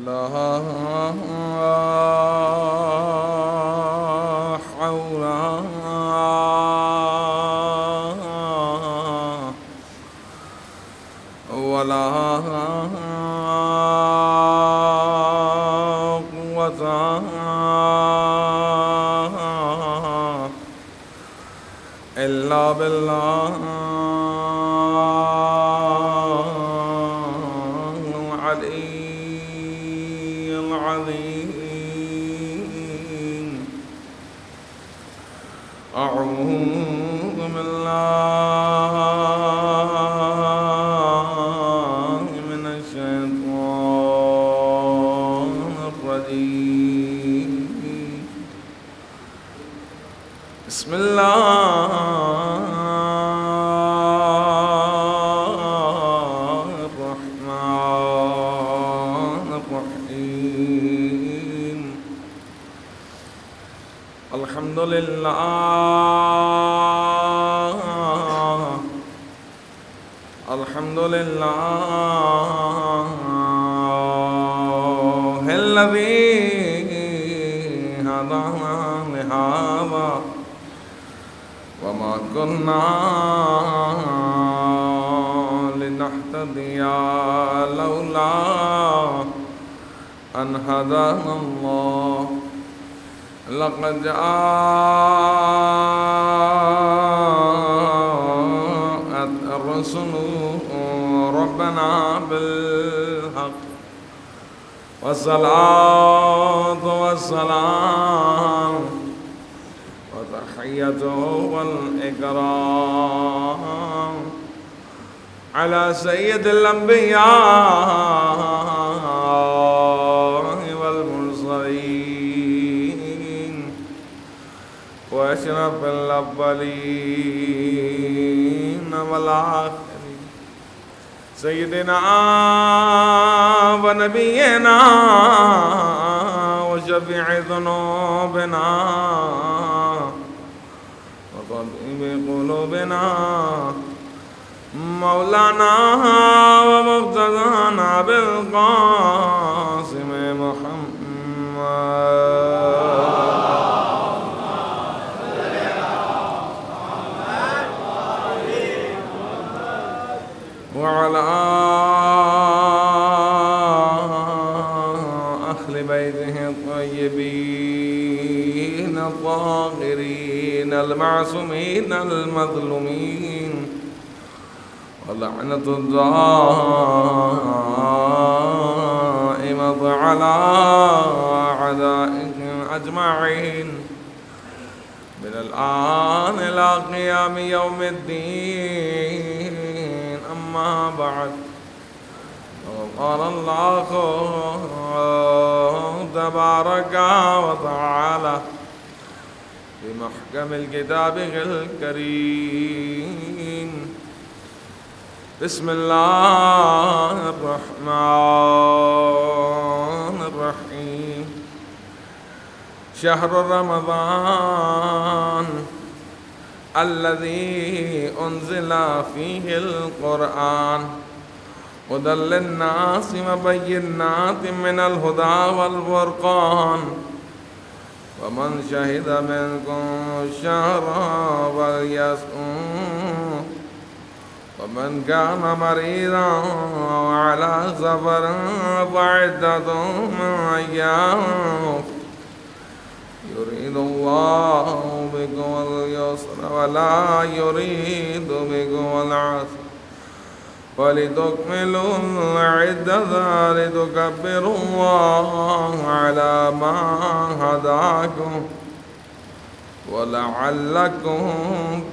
لا حول ولا قوة إلا بالله العلي العظيم. أعوذ بالله من الشيطان الرجيم. بسم الله الرحمن الرحيم. الحمد لله الحمد لله الذي هدانا لهذا وما كنا لنهتدي لولا أن هدانا الله. لقد جاءت الرسل ربنا بالحق والصلاة والسلام وتحيته والإكرام على سيد الأنبياء والمرسلين وأشرف الأولين والآخرين سيدنا ونبينا وشفيع ذنوبنا وطبيب قلوبنا مولانا ومقتدانا بالقاسم محمد وعلى أهل بيته الطيبين الطاهرين المعصومين المظلومين ولعنة الدائمة على أعدائهم أجمعين من الآن إلى قيام يوم الدين. أما بعد، قال الله تبارك وتعالى في محكم الكتاب الكريم: بسم الله الرحمن الرحيم. شهر رمضان الذي أنزل فيه القرآن هدى للناس وبينات من الهدى والفرقان ومن شهد منكم الشهر فليصم ومن كان مريضا أو على سفر فعدة من أيام يريد الله بكم اليسر ولا يريد بكم العسر ولتكملوا العدة لتكبروا الله على ما هداكم ولعلكم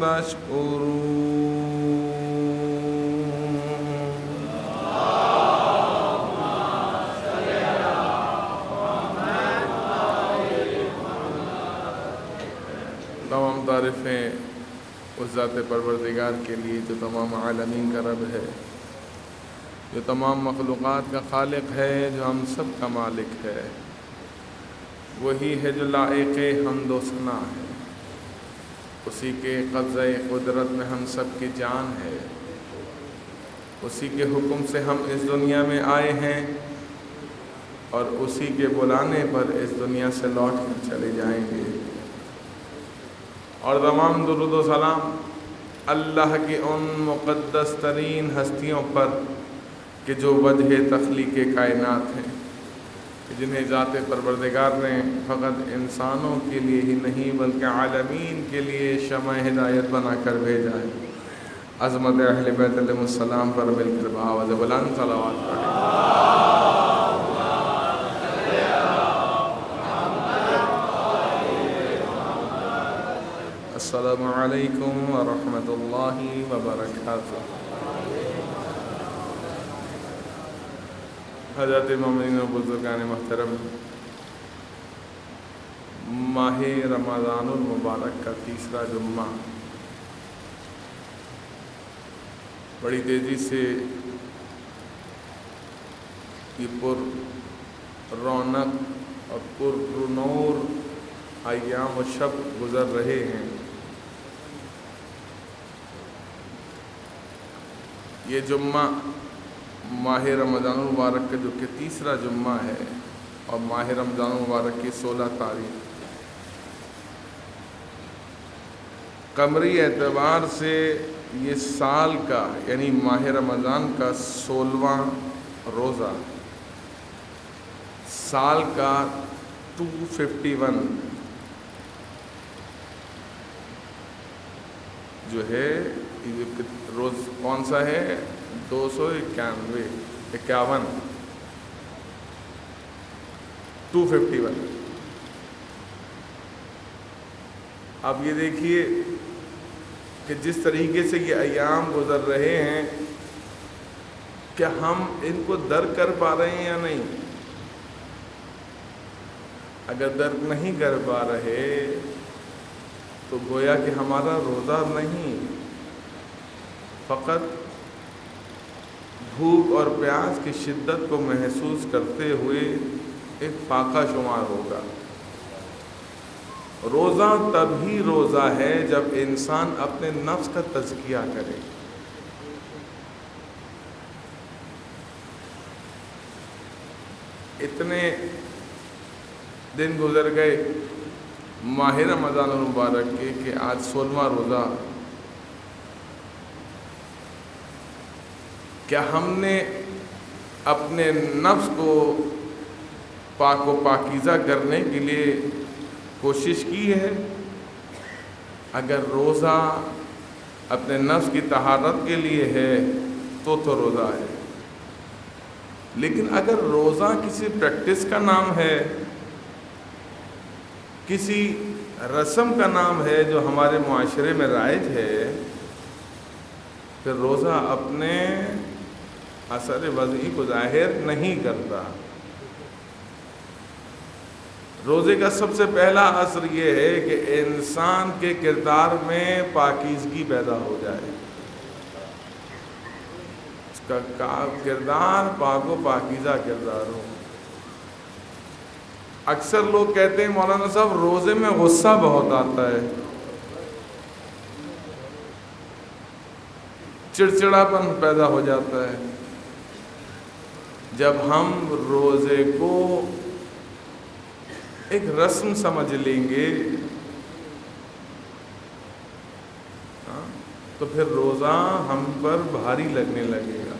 تشكرون. تمام تعریفیں اس ذات پروردگار کے لیے جو تمام عالمین کا رب ہے، جو تمام مخلوقات کا خالق ہے، جو ہم سب کا مالک ہے. وہی ہے جو لائق حمد و ثنا ہے. اسی کے قبضہ قدرت میں ہم سب کی جان ہے. اسی کے حکم سے ہم اس دنیا میں آئے ہیں. اور اسی کے بلانے پر اس دنیا سے لوٹ کر چلے جائیں گے۔ اور تمام درود و سلام اللہ کی ان مقدس ترین ہستیوں پر کہ جو وجہ تخلیق کائنات ہیں، جنہیں ذات پروردگار نے فقط انسانوں کے لیے ہی نہیں بلکہ عالمین کے لیے شمع ہدایت بنا کر بھیجا ہے۔ عظمت اہل بیت علیہ السلام پر مل کر بآواز بلند صلوات پڑھیں۔ السلام علیکم ورحمۃ اللہ وبرکاتہ۔ حضرت مومنین و بزرگان محترم، ماہ رمضان المبارک کا تیسرا جمعہ بڑی تیزی سے یہ پر رونق اور پر نور ایام و شب گزر رہے ہیں۔ یہ جمعہ ماہ رمضان المبارک کا جو کہ تیسرا جمعہ ہے اور ماہ رمضان المبارک کی 16 تاریخ قمری اعتبار سے یہ سال کا یعنی ماہ رمضان کا 16واں روزہ، سال کا 251 جو ہے روز کون سا ہے؟ 251 اب یہ دیکھیے کہ جس طریقے سے یہ ایام گزر رہے ہیں، کیا ہم ان کو درک کر پا رہے ہیں یا نہیں؟ اگر درک نہیں کر پا رہے تو گویا کہ ہمارا روزہ نہیں، فقط بھوک اور پیاس کی شدت کو محسوس کرتے ہوئے ایک فاقہ شمار ہوگا۔ روزہ تبھی روزہ ہے جب انسان اپنے نفس کا تزکیہ کرے۔ اتنے دن گزر گئے ماہ رمضان المبارک کے کہ آج 16واں روزہ، کیا ہم نے اپنے نفس کو پاک و پاکیزہ کرنے کے لیے کوشش کی ہے؟ اگر روزہ اپنے نفس کی طہارت کے لیے ہے تو روزہ ہے، لیکن اگر روزہ کسی پریکٹس کا نام ہے، کسی رسم کا نام ہے جو ہمارے معاشرے میں رائج ہے، پھر روزہ اپنے اثر وضعی کو ظاہر نہیں کرتا۔ روزے کا سب سے پہلا اثر یہ ہے کہ انسان کے کردار میں پاکیزگی پیدا ہو جائے، اس کا کردار پاک و پاکیزہ کردار ہو۔ اکثر لوگ کہتے ہیں مولانا صاحب روزے میں غصہ بہت آتا ہے، چڑچڑاپن پیدا ہو جاتا ہے۔ جب ہم روزے کو ایک رسم سمجھ لیں گے تو پھر روزہ ہم پر بھاری لگنے لگے گا۔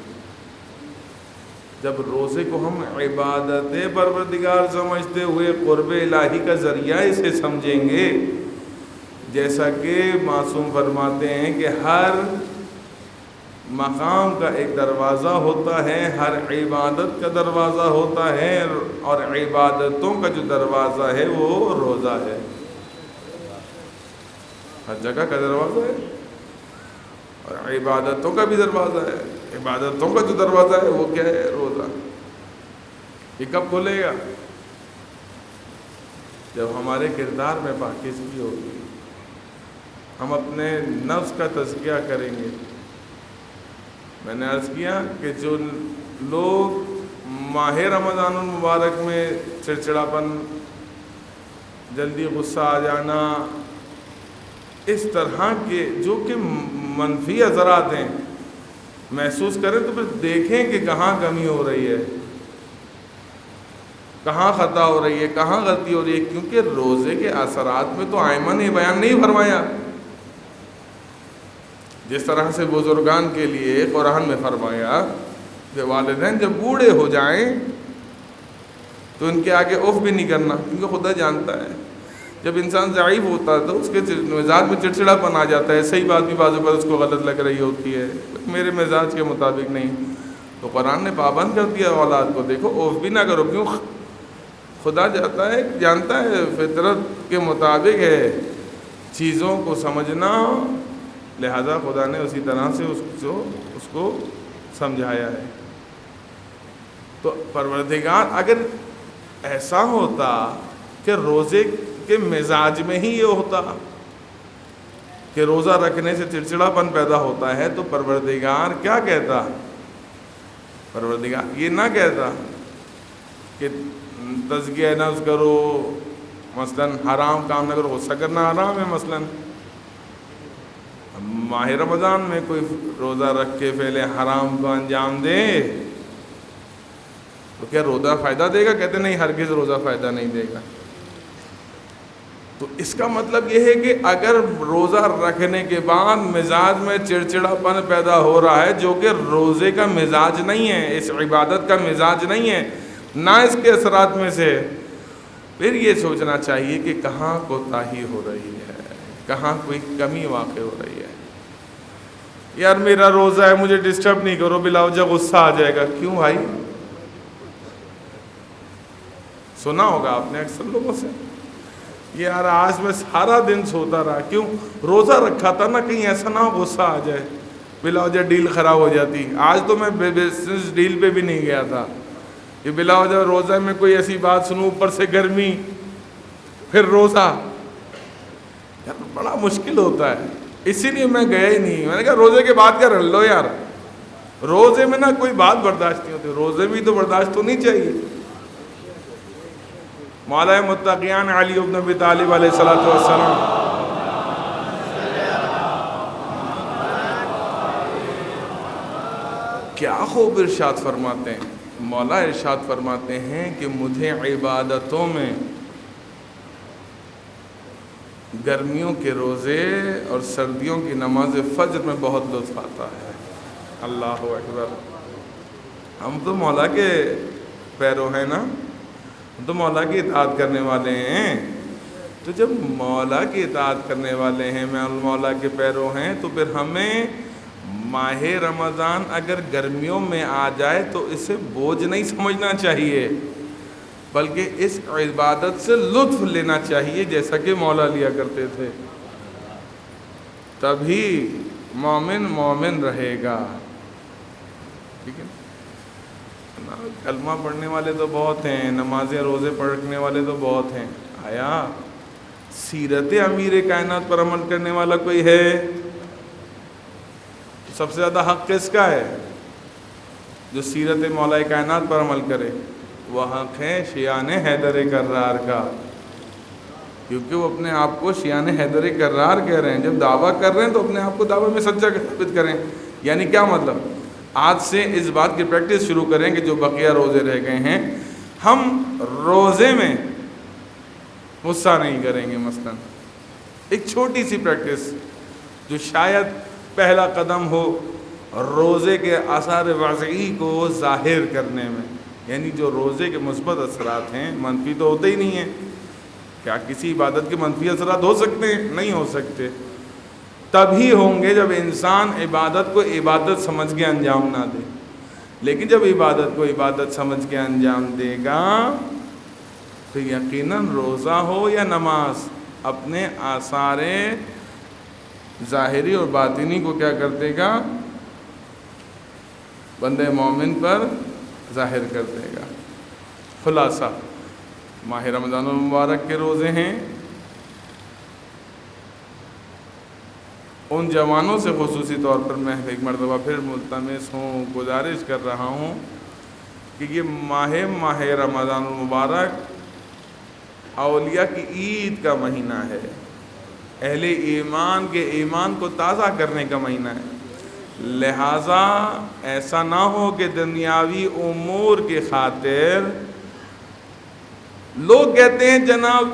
جب روزے کو ہم عبادت پروردگار سمجھتے ہوئے قرب الہی کا ذریعہ اسے سمجھیں گے، جیسا کہ معصوم فرماتے ہیں کہ ہر مقام کا ایک دروازہ ہوتا ہے، ہر عبادت کا دروازہ ہوتا ہے، اور عبادتوں کا جو دروازہ ہے وہ روزہ ہے۔ ہر جگہ کا دروازہ ہے اور عبادتوں کا بھی دروازہ ہے۔ عبادتوں کا جو دروازہ ہے وہ کیا ہے؟ روزہ۔ یہ کب کھلے گا؟ جب ہمارے کردار میں پاکیزگی ہوگی، ہم اپنے نفس کا تزکیہ کریں گے۔ میں نے عرض کیا کہ جو لوگ ماہ رمضان المبارک میں چڑچڑاپن، جلدی غصہ آ جانا، اس طرح کے جو کہ منفی اثرات ہیں محسوس کریں تو پھر دیکھیں کہ کہاں کمی ہو رہی ہے۔ کہاں خطا ہو رہی ہے، کہاں غلطی ہو رہی ہے، کیونکہ روزے کے اثرات میں تو آئمہ نے بیان نہیں فرمایا۔ جس طرح سے بزرگان کے لیے قرآن میں فرمایا کہ والدین جب بوڑھے ہو جائیں تو ان کے آگے اف بھی نہیں کرنا، کیونکہ خدا جانتا ہے جب انسان ضعیف ہوتا ہے تو اس کے مزاج میں چڑچڑا پن آ جاتا ہے، صحیح بات بھی بعض اوقات اس کو غلط لگ رہی ہوتی ہے، میرے مزاج کے مطابق نہیں، تو قرآن نے پابند کر دیا اولاد کو، دیکھو اف بھی نہ کرو، کیوں؟ خدا جانتا ہے فطرت کے مطابق ہے چیزوں کو سمجھنا، لہذا خدا نے اسی طرح سے اس کو سمجھایا ہے۔ تو پروردگار اگر ایسا ہوتا کہ روزے کے مزاج میں ہی یہ ہوتا کہ روزہ رکھنے سے چڑچڑا پن پیدا ہوتا ہے تو پروردگار کیا کہتا؟ پروردگار یہ نہ کہتا کہ تزکیہ نفس کرو، مثلاً حرام کام نہ کرو، غصہ کرنا حرام ہے، مثلاً ماہ رمضان میں کوئی روزہ رکھ کے فعل حرام کو انجام دے تو کیا روزہ فائدہ دے گا؟ کہتے نہیں، ہرگز روزہ فائدہ نہیں دے گا۔ تو اس کا مطلب یہ ہے کہ اگر روزہ رکھنے کے بعد مزاج میں چڑچڑا پن پیدا ہو رہا ہے جو کہ روزے کا مزاج نہیں ہے، اس عبادت کا مزاج نہیں ہے، نہ اس کے اثرات میں سے، پھر یہ سوچنا چاہیے کہ کہاں کوتاہی ہو رہی ہے، کہاں کوئی کمی واقع ہو رہی ہے۔ یار میرا روزہ ہے، مجھے ڈسٹرب نہیں کرو، بلا وجہ غصہ آ جائے گا، کیوں بھائی؟ سنا ہوگا آپ نے اکثر لوگوں سے، یار آج میں سارا دن سوتا رہا، کیوں؟ روزہ رکھا تھا نا، کہیں ایسا نہ ہو غصہ آ جائے، بلا وجہ ڈیل خراب ہو جاتی۔ آج تو میں بزنس ڈیل پہ بھی نہیں گیا تھا کہ بلا وجہ روزہ میں کوئی ایسی بات سنوں، اوپر سے گرمی، پھر روزہ، یار بڑا مشکل ہوتا ہے، اسی لیے میں گیا ہی نہیں۔ میں نے کہا روزے کے بعد کیا رہ لو یار، روزے میں نا کوئی بات برداشت نہیں ہوتی، روزے بھی تو برداشت ہونی چاہیے۔ مولا متقیان علی ابن ابی طالب علیہ السلام کیا خوب ارشاد فرماتے ہیں، مولا ارشاد فرماتے ہیں کہ مجھے عبادتوں میں گرمیوں کے روزے اور سردیوں کی نماز فجر میں بہت لطف آتا ہے۔ اللہ اکبر، ہم تو مولا کے پیرو ہیں نا، ہم تو مولا کی اطاعت کرنے والے ہیں، تو جب مولا کی اطاعت کرنے والے ہیں، میں مولا کے پیرو ہیں، تو پھر ہمیں ماہ رمضان اگر گرمیوں میں آ جائے تو اسے بوجھ نہیں سمجھنا چاہیے، بلکہ اس عبادت سے لطف لینا چاہیے جیسا کہ مولا لیا کرتے تھے، تبھی مومن رہے گا۔ ٹھیک ہے، کلمہ پڑھنے والے تو بہت ہیں، نمازیں روزے پڑھنے والے تو بہت ہیں، آیا سیرت امیر کائنات پر عمل کرنے والا کوئی ہے؟ سب سے زیادہ حق کس کا ہے؟ جو سیرت مولا کائنات پر عمل کرے، وہ حق ہے شیعان حیدر کرار کا، کیونکہ وہ اپنے آپ کو شیعان حیدر کرار کہہ رہے ہیں۔ جب دعویٰ کر رہے ہیں تو اپنے آپ کو دعوے میں سچا ثابت کریں۔ یعنی کیا مطلب؟ آج سے اس بات کی پریکٹس شروع کریں کہ جو بقیہ روزے رہ گئے ہیں، ہم روزے میں غصہ نہیں کریں گے۔ مثلا ایک چھوٹی سی پریکٹس جو شاید پہلا قدم ہو روزے کے آثار واضحی کو ظاہر کرنے میں، یعنی جو روزے کے مثبت اثرات ہیں، منفی تو ہوتے ہی نہیں ہیں۔ کیا کسی عبادت کے منفی اثرات ہو سکتے ہیں؟ نہیں ہو سکتے۔ تبھی ہوں گے جب انسان عبادت کو عبادت سمجھ کے انجام نہ دے، لیکن جب عبادت کو عبادت سمجھ کے انجام دے گا تو یقیناً روزہ ہو یا نماز اپنے آثار ظاہری اور باطنی کو کیا کر دے گا؟ بندے مومن پر ظاہر کر دے گا۔ خلاصہ، ماہ رمضان المبارک کے روزے ہیں، ان جوانوں سے خصوصی طور پر میں ایک مرتبہ پھر ملتمس ہوں، گزارش کر رہا ہوں کہ یہ ماہ رمضان المبارک اولیاء کی عید کا مہینہ ہے، اہل ایمان کے ایمان کو تازہ کرنے کا مہینہ ہے، لہٰذا ایسا نہ ہو کہ دنیاوی امور کی خاطر لوگ کہتے ہیں جناب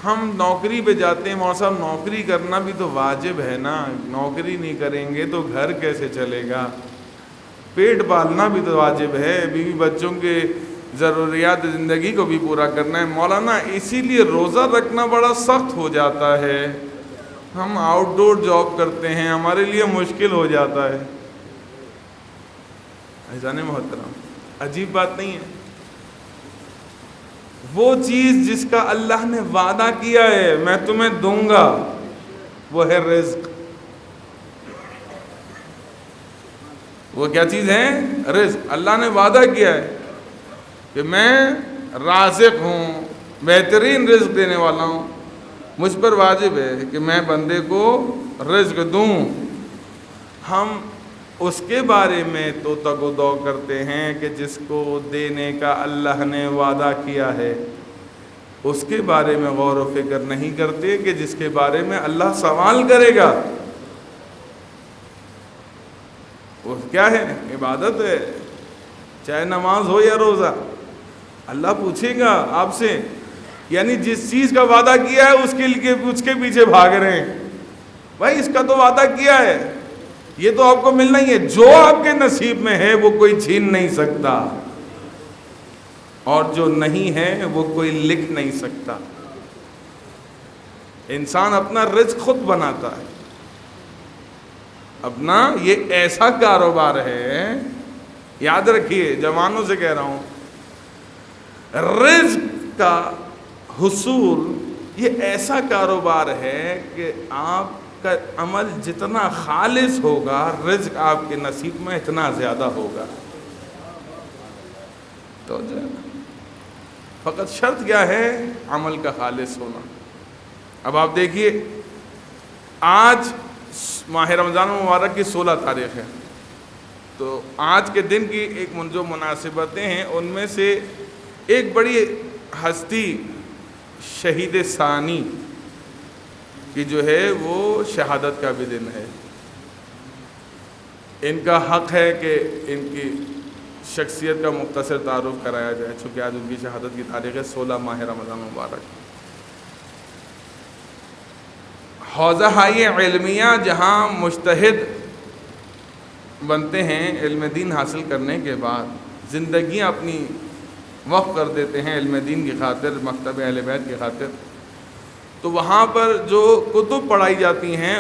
ہم نوکری پہ جاتے ہیں، مولوی صاحب نوکری کرنا بھی تو واجب ہے نا، نوکری نہیں کریں گے تو گھر کیسے چلے گا، پیٹ پالنا بھی تو واجب ہے، بیوی بچوں کے ضروریات زندگی کو بھی پورا کرنا ہے۔ مولانا اسی لیے روزہ رکھنا بڑا سخت ہو جاتا ہے، ہم آؤٹ ڈور جاب کرتے ہیں، ہمارے لیے مشکل ہو جاتا ہے۔ عزیزان محترم، عجیب بات نہیں ہے؟ وہ چیز جس کا اللہ نے وعدہ کیا ہے میں تمہیں دوں گا، وہ ہے رزق۔ وہ کیا چیز ہے؟ رزق۔ اللہ نے وعدہ کیا ہے کہ میں رازق ہوں، بہترین رزق دینے والا ہوں، مجھ پر واجب ہے کہ میں بندے کو رزق دوں۔ ہم اس کے بارے میں تو تگ و دو کرتے ہیں کہ جس کو دینے کا اللہ نے وعدہ کیا ہے، اس کے بارے میں غور و فکر نہیں کرتے کہ جس کے بارے میں اللہ سوال کرے گا۔ وہ کیا ہے؟ عبادت ہے، چاہے نماز ہو یا روزہ، اللہ پوچھے گا آپ سے۔ یعنی جس چیز کا وعدہ کیا ہے اس کے پیچھے بھاگ رہے ہیں، بھائی اس کا تو وعدہ کیا ہے، یہ تو آپ کو ملنا ہی ہے، جو آپ کے نصیب میں ہے وہ کوئی چھین نہیں سکتا، اور جو نہیں ہے وہ کوئی لکھ نہیں سکتا۔ انسان اپنا رزق خود بناتا ہے، اپنا یہ ایسا کاروبار ہے، یاد رکھیے، جوانوں سے کہہ رہا ہوں، رزق کا حصول یہ ایسا کاروبار ہے کہ آپ کا عمل جتنا خالص ہوگا رزق آپ کے نصیب میں اتنا زیادہ ہوگا۔ تو فقط شرط کیا ہے؟ عمل کا خالص ہونا۔ اب آپ دیکھیے، آج ماہ رمضان مبارک کی 16 تاریخ ہے، تو آج کے دن کی ایک جو مناسبتیں ہیں ان میں سے ایک بڑی ہستی شہید ثانی کی جو ہے وہ شہادت کا بھی دن ہے۔ ان کا حق ہے کہ ان کی شخصیت کا مختصر تعارف کرایا جائے، چونکہ آج ان کی شہادت کی تاریخ ہے 16 ماہ رمضان مبارک۔ حوزہ علمیہ جہاں مجتہد بنتے ہیں علم دین حاصل کرنے کے بعد، زندگیاں اپنی وقف کر دیتے ہیں علم دین کی خاطر، مکتب اہل بیت کی خاطر، تو وہاں پر جو کتب پڑھائی جاتی ہیں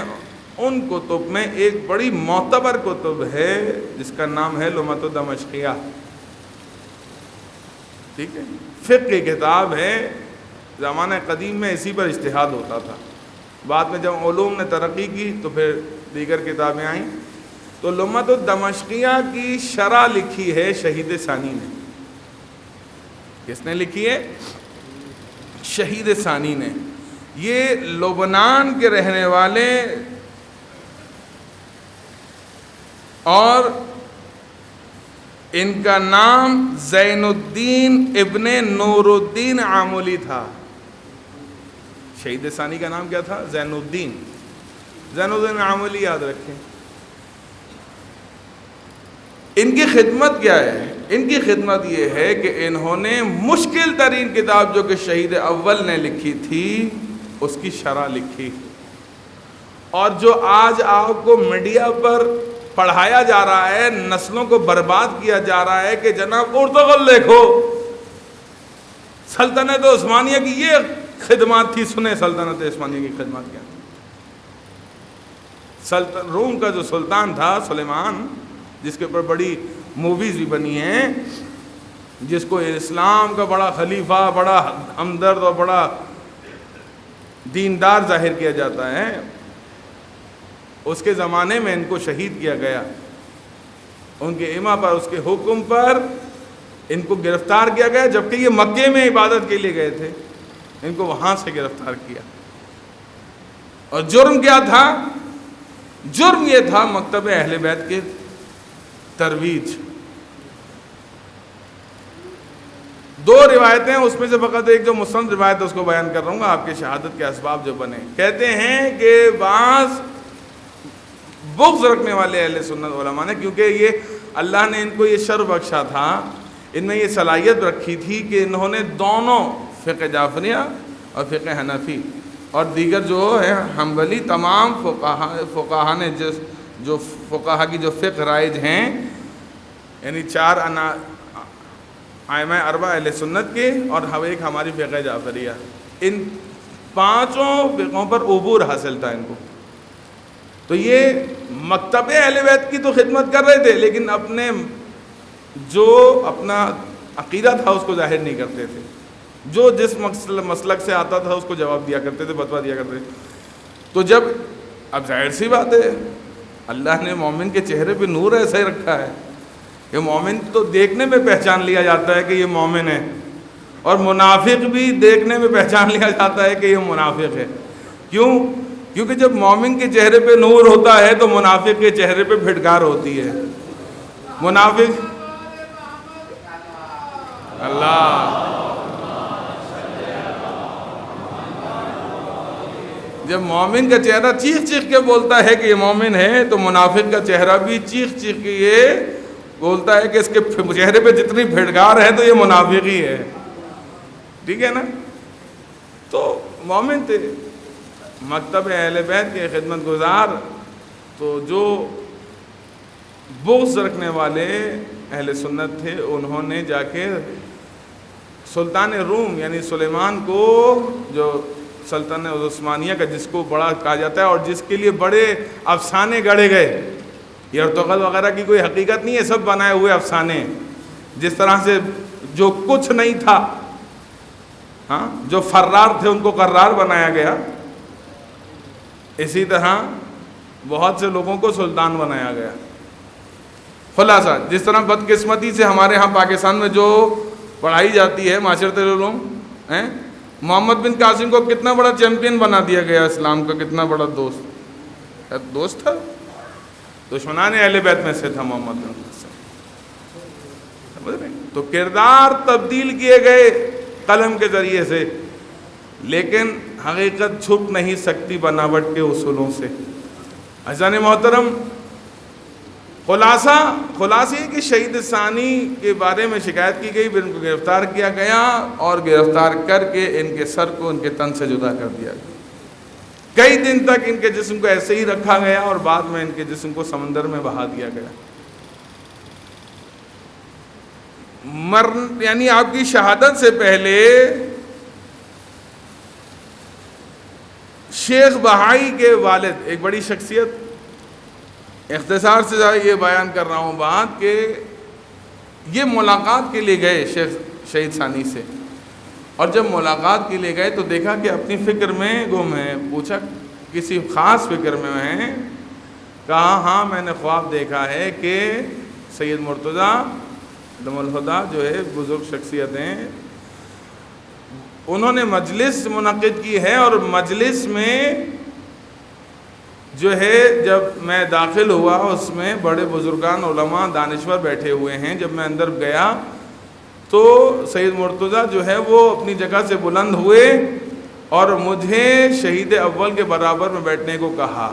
ان کتب میں ایک بڑی معتبر کتب ہے جس کا نام ہے لمعۃ دمشقیہ، ٹھیک ہے، فقہ کی کتاب ہے۔ زمانہ قدیم میں اسی پر اجتہاد ہوتا تھا، بعد میں جب علوم نے ترقی کی تو پھر دیگر کتابیں آئیں، تو لمعۃ دمشقیہ کی شرح لکھی ہے شہید ثانی نے۔ کس نے لکھی ہے؟ شہید ثانی نے۔ یہ لبنان کے رہنے والے اور ان کا نام زین الدین ابن نور الدین عاملی تھا۔ شہید ثانی کا نام کیا تھا؟ زین الدین عاملی، یاد رکھیں۔ ان کی خدمت کیا ہے؟ ان کی خدمت یہ ہے کہ انہوں نے مشکل ترین کتاب جو کہ شہید اول نے لکھی تھی اس کی شرح لکھی، اور جو آج آپ کو میڈیا پر پڑھایا جا رہا ہے، نسلوں کو برباد کیا جا رہا ہے کہ جناب ارطغرل دیکھو، سلطنت عثمانیہ کی یہ خدمات تھی، سنیں سلطنت عثمانیہ کی خدمات کیا تھی۔ روم کا جو سلطان تھا سلیمان، جس کے اوپر بڑی موویز بھی بنی ہیں، جس کو اسلام کا بڑا خلیفہ، بڑا ہمدرد اور بڑا دیندار ظاہر کیا جاتا ہے، اس کے زمانے میں ان کو شہید کیا گیا، ان کے امام پر، اس کے حکم پر ان کو گرفتار کیا گیا، جبکہ یہ مکے میں عبادت کے لیے گئے تھے، ان کو وہاں سے گرفتار کیا۔ اور جرم کیا تھا؟ جرم یہ تھا مکتب اہل بیت کے ترویج۔ دو روایتیں، اس میں سے فقط ایک جو مسند روایت ہے اس کو بیان کر رہا ہوں گا، آپ کے شہادت کے اسباب جو بنے۔ کہتے ہیں کہ بعض بغض رکھنے والے اہل سنت علماء نے، کیونکہ یہ اللہ نے ان کو یہ شرف بخشا تھا، ان میں یہ صلاحیت رکھی تھی کہ انہوں نے دونوں فقہ جعفریہ اور فقہ حنفی اور دیگر جو ہے حنبلی تمام فقہا نے جو فقہا کی جو فقہ رائج ہیں، یعنی 4 ائمہ اربعہ اہل سنت کے اور ایک ہماری فقہ جعفریہ، ان 5 فقہوں پر عبور حاصل تھا ان کو. تو یہ مکتب اہل بیت کی تو خدمت کر رہے تھے، لیکن اپنے جو اپنا عقیدہ تھا اس کو ظاہر نہیں کرتے تھے. جو جس مسلک سے آتا تھا اس کو جواب دیا کرتے تھے، فتویٰ دیا کرتے تھے. تو جب اب ظاہر سی بات ہے اللہ نے مومن کے چہرے پہ نور ایسا ہی رکھا ہے کہ مومن تو دیکھنے میں پہچان لیا جاتا ہے کہ یہ مومن ہے، اور منافق بھی دیکھنے میں پہچان لیا جاتا ہے کہ یہ منافق ہے. کیونکہ جب مومن کے چہرے پہ نور ہوتا ہے تو منافق کے چہرے پہ پھٹکار ہوتی ہے. منافق اللہ جب مومن کا چہرہ چیخ چیخ کے بولتا ہے کہ یہ مومن ہے، تو منافق کا چہرہ بھی چیخ چیخ کے یہ بولتا ہے کہ اس کے چہرے پہ جتنی پھٹکار ہے تو یہ منافق ہی ہے. ٹھیک ہے نا؟ تو مومن تھے، مکتب اہل بیت کے خدمت گزار. تو جو بغض رکھنے والے اہل سنت تھے، انہوں نے جا کے سلطان روم یعنی سلیمان کو، جو سلطنت عثمانیہ کا جس کو بڑا کہا جاتا ہے اور جس کے لیے بڑے افسانے گڑھے گئے، یہ ارطغرل وغیرہ کی کوئی حقیقت نہیں ہے، سب بنائے ہوئے افسانے. جس طرح سے جو کچھ نہیں تھا، ہاں، جو فرار تھے ان کو قرار بنایا گیا، اسی طرح بہت سے لوگوں کو سلطان بنایا گیا. خلاصہ جس طرح بدقسمتی سے ہمارے ہاں پاکستان میں جو پڑھائی جاتی ہے معاشرت العلوم، محمد بن قاسم کو کتنا بڑا چیمپئن بنا دیا گیا اسلام کا، کتنا بڑا دوست تھا، دشمنان اہل بیت میں سے تھا محمد بن قاسم. سمجھ رہے ہیں؟ تو کردار تبدیل کیے گئے قلم کے ذریعے سے، لیکن حقیقت چھپ نہیں سکتی بناوٹ کے اصولوں سے. عزیزان محترم، خلاصہ کہ شہید ثانی کے بارے میں شکایت کی گئی، پھر ان کو گرفتار کیا گیا اور گرفتار کر کے ان کے سر کو ان کے تن سے جدا کر دیا گیا. کئی دن تک ان کے جسم کو ایسے ہی رکھا گیا اور بعد میں ان کے جسم کو سمندر میں بہا دیا گیا. یعنی آپ کی شہادت سے پہلے شیخ بہائی کے والد، ایک بڑی شخصیت، اختصار سے یہ بیان کر رہا ہوں بات، کہ یہ ملاقات کے لیے گئے شہید ثانی سے، اور جب ملاقات کے لیے گئے تو دیکھا کہ اپنی فکر میں گم ہے. پوچھا کسی خاص فکر میں ہیں؟ کہا ہاں میں نے خواب دیکھا ہے کہ سید مرتضیٰ دم الہدیٰ جو ہے بزرگ شخصیت ہیں، انہوں نے مجلس منعقد کی ہے، اور مجلس میں جو ہے جب میں داخل ہوا اس میں بڑے بزرگان علماء دانشور بیٹھے ہوئے ہیں. جب میں اندر گیا تو سید مرتضیٰ جو ہے وہ اپنی جگہ سے بلند ہوئے اور مجھے شہید اول کے برابر میں بیٹھنے کو کہا،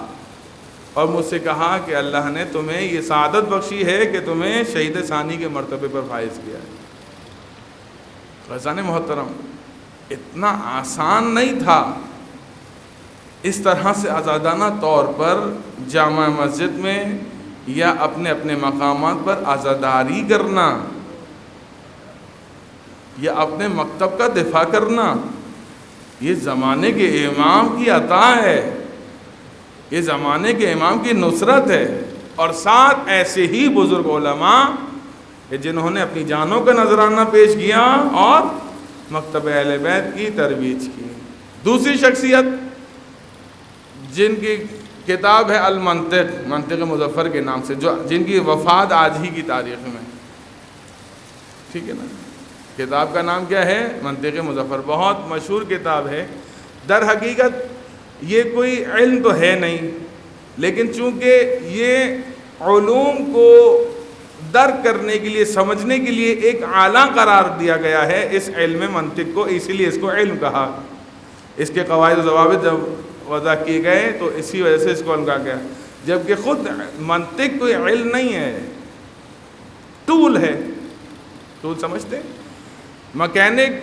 اور مجھ سے کہا کہ اللہ نے تمہیں یہ سعادت بخشی ہے کہ تمہیں شہید ثانی کے مرتبے پر فائز کیا ہے. عزیزان محترم، اتنا آسان نہیں تھا اس طرح سے آزادانہ طور پر جامع مسجد میں یا اپنے اپنے مقامات پر عزاداری کرنا یا اپنے مکتب کا دفاع کرنا. یہ زمانے کے امام کی عطا ہے، یہ زمانے کے امام کی نصرت ہے، اور ساتھ ایسے ہی بزرگ علماء جنہوں نے اپنی جانوں کا نذرانہ پیش کیا اور مکتب اہل بیت کی ترویج کی. دوسری شخصیت جن کی کتاب ہے المنطق، منطق مظفر کے نام سے، جن کی وفات آج ہی کی تاریخ میں، ٹھیک ہے نا، کتاب کا نام کیا ہے؟ منطق مظفر. بہت مشہور کتاب ہے. در حقیقت یہ کوئی علم تو ہے نہیں، لیکن چونکہ یہ علوم کو درک کرنے کے لیے، سمجھنے کے لیے ایک اعلیٰ قرار دیا گیا ہے اس علم منطق کو، اسی لیے اس کو علم کہا. اس کے قواعد و ضوابط جب وضع کیے گئے تو اسی وجہ سے اس کو علم کہا گیا، جبکہ خود منطق کوئی علم نہیں ہے، ٹول ہے. ٹول سمجھتے ہیں؟ مکینک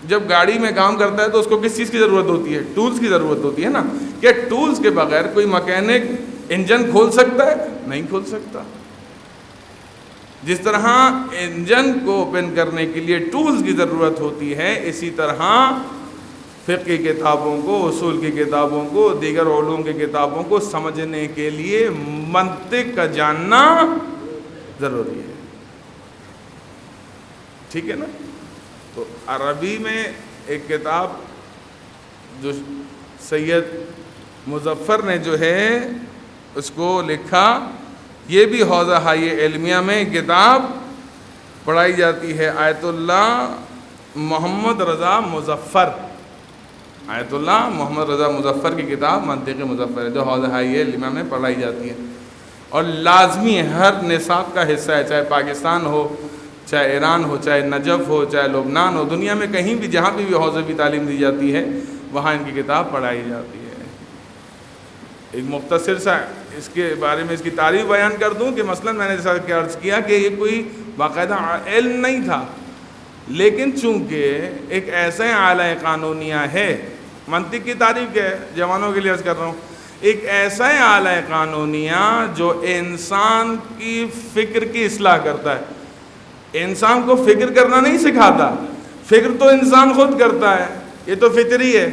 جب گاڑی میں کام کرتا ہے تو اس کو کس چیز کی ضرورت ہوتی ہے؟ ٹولز کی ضرورت ہوتی ہے نا. کیا ٹولز کے بغیر کوئی مکینک انجن کھول سکتا ہے؟ نہیں کھول سکتا. جس طرح انجن کو اوپن کرنے کے لیے ٹولز کی ضرورت ہوتی ہے، اسی طرح فقہ کی کتابوں کو، اصول کی کتابوں کو، دیگر علوم کی کتابوں کو سمجھنے کے لیے منطق کا جاننا ضروری ہے. ٹھیک ہے نا؟ تو عربی میں ایک کتاب جو سید مظفر نے جو ہے اس کو لکھا، یہ بھی حوزہ ہائی علمیہ میں کتاب پڑھائی جاتی ہے. آیت اللہ محمد رضا مظفر، آیت اللہ محمد رضا مظفر کی کتاب منطق مظفر ہے، جو حوزہ ہائی علمیہ میں پڑھائی جاتی ہے اور لازمی ہے، ہر نصاب کا حصہ ہے، چاہے پاکستان ہو، چاہے ایران ہو، چاہے نجف ہو، چاہے لبنان ہو، دنیا میں کہیں بھی جہاں بھی حوزے کی تعلیم دی جاتی ہے وہاں ان کی کتاب پڑھائی جاتی ہے. ایک مختصر سا اس کے بارے میں اس کی تعریف بیان کر دوں کہ مثلا میں نے جیسا کہ عرض کیا کہ یہ کوئی باقاعدہ علم نہیں تھا، لیکن چونکہ ایک ایسا اعلیٰ قانونیہ ہے، منطق کی تعریف کے جوانوں کے لیے عرض کر رہا ہوں، ایک ایسا اعلیٰ قانونیہ جو انسان کی فکر کی اصلاح کرتا ہے. انسان کو فکر کرنا نہیں سکھاتا، فکر تو انسان خود کرتا ہے، یہ تو فطری ہے،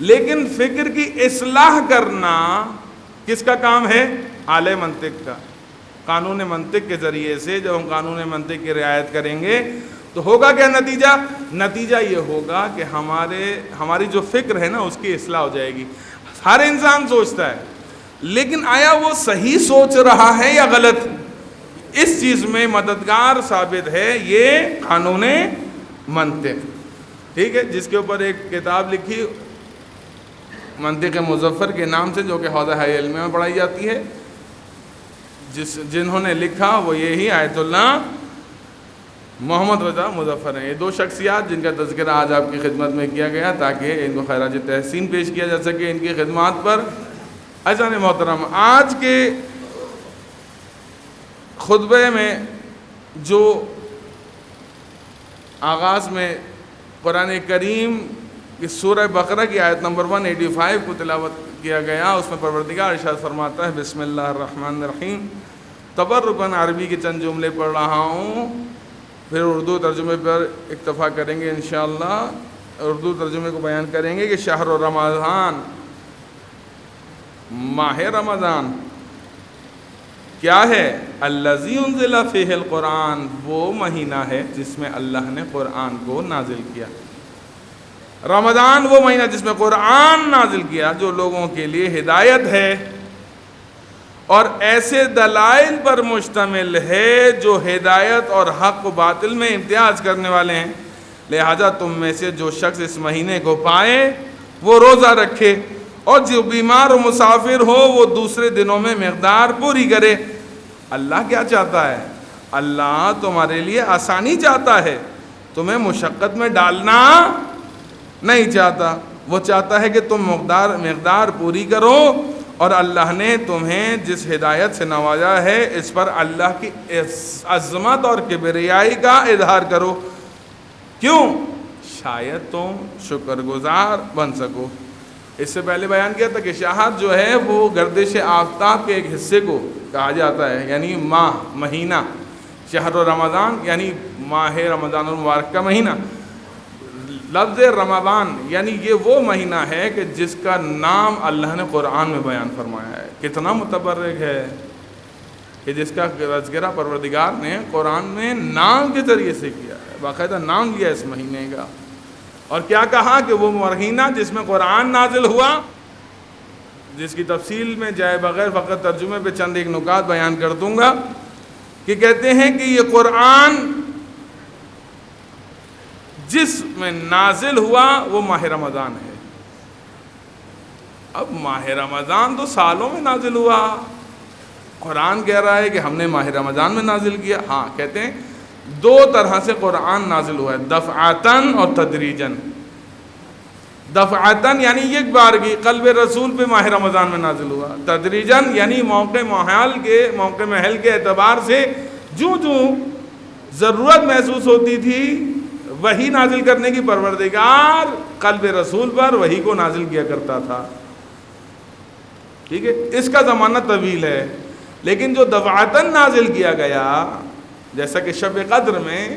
لیکن فکر کی اصلاح کرنا کس کا کام ہے؟ اعلی منطق کا. قانون منطق کے ذریعے سے جب ہم قانون منطق کی رعایت کریں گے تو ہوگا کیا نتیجہ؟ نتیجہ یہ ہوگا کہ ہماری جو فکر ہے نا اس کی اصلاح ہو جائے گی. ہر انسان سوچتا ہے، لیکن آیا وہ صحیح سوچ رہا ہے یا غلط؟ اس چیز میں مددگار ثابت ہے یہ قانون منطق. ٹھیک ہے، جس کے اوپر ایک کتاب لکھی منطق مظفر کے نام سے، جو کہ حوزہ ہائی علمیہ میں پڑھائی جاتی ہے. جنہوں نے لکھا وہ یہی آیت اللہ محمد رضا مظفر ہیں. یہ دو شخصیات جن کا تذکرہ آج آپ کی خدمت میں کیا گیا تاکہ ان کو خراج تحسین پیش کیا جا سکے ان کی خدمات پر. عزیزان محترم، آج کے خطبے میں جو آغاز میں قرآن کریم کی سورہ بقرہ کی آیت نمبر 185 کو تلاوت کیا گیا، اس میں پروردگار ارشاد فرماتا ہے بسم اللہ الرحمن الرحیم. تبرکاً عربی کے چند جملے پڑھ رہا ہوں، پھر اردو ترجمے پر اکتفا کریں گے انشاءاللہ. اردو ترجمے کو بیان کریں گے کہ شہر رمضان، ماہ رمضان کیا ہے؟ الذی انزل فیہ القرآن، وہ مہینہ ہے جس میں اللہ نے قرآن کو نازل کیا. رمضان وہ مہینہ جس میں قرآن نازل کیا، جو لوگوں کے لیے ہدایت ہے اور ایسے دلائل پر مشتمل ہے جو ہدایت اور حق و باطل میں امتیاز کرنے والے ہیں. لہذا تم میں سے جو شخص اس مہینے کو پائے وہ روزہ رکھے، اور جو بیمار و مسافر ہو وہ دوسرے دنوں میں مقدار پوری کرے. اللہ کیا چاہتا ہے؟ اللہ تمہارے لیے آسانی چاہتا ہے، تمہیں مشقت میں ڈالنا نہیں چاہتا. وہ چاہتا ہے کہ تم مقدار پوری کرو، اور اللہ نے تمہیں جس ہدایت سے نوازا ہے اس پر اللہ کی عظمت اور کبریائی کا اظہار کرو. کیوں؟ شاید تم شکر گزار بن سکو. اس سے پہلے بیان کیا تھا کہ شہر جو ہے وہ گردش آفتاب کے ایک حصے کو کہا جاتا ہے، یعنی مہینہ. شہر رمضان یعنی ماہ رمضان المبارک کا مہینہ. لفظ رمضان یعنی یہ وہ مہینہ ہے کہ جس کا نام اللہ نے قرآن میں بیان فرمایا ہے. کتنا متبرک ہے کہ جس کا تذکرہ پروردگار نے قرآن میں نام کے ذریعے سے کیا ہے، باقاعدہ نام لیا اس مہینے کا. اور کیا کہا کہ وہ مہینہ جس میں قرآن نازل ہوا، جس کی تفصیل میں جائے بغیر فقط ترجمے پہ چند ایک نکات بیان کر دوں گا کہ کہتے ہیں کہ یہ قرآن جس میں نازل ہوا وہ ماہ رمضان ہے. اب ماہ رمضان تو سالوں میں نازل ہوا، قرآن کہہ رہا ہے کہ ہم نے ماہ رمضان میں نازل کیا. ہاں، کہتے ہیں دو طرح سے قرآن نازل ہوا ہے، دفعتاً اور تدریجاً. دفعتاً یعنی ایک بارگی قلب رسول پہ ماہ رمضان میں نازل ہوا. تدریجاً یعنی موقع محل کے اعتبار سے جو ضرورت محسوس ہوتی تھی وحی نازل کرنے کی، پروردگار قلب رسول پر وحی کو نازل کیا کرتا تھا. ٹھیک ہے، اس کا زمانہ طویل ہے. لیکن جو دفعتاً نازل کیا گیا، جیسا کہ شب قدر میں،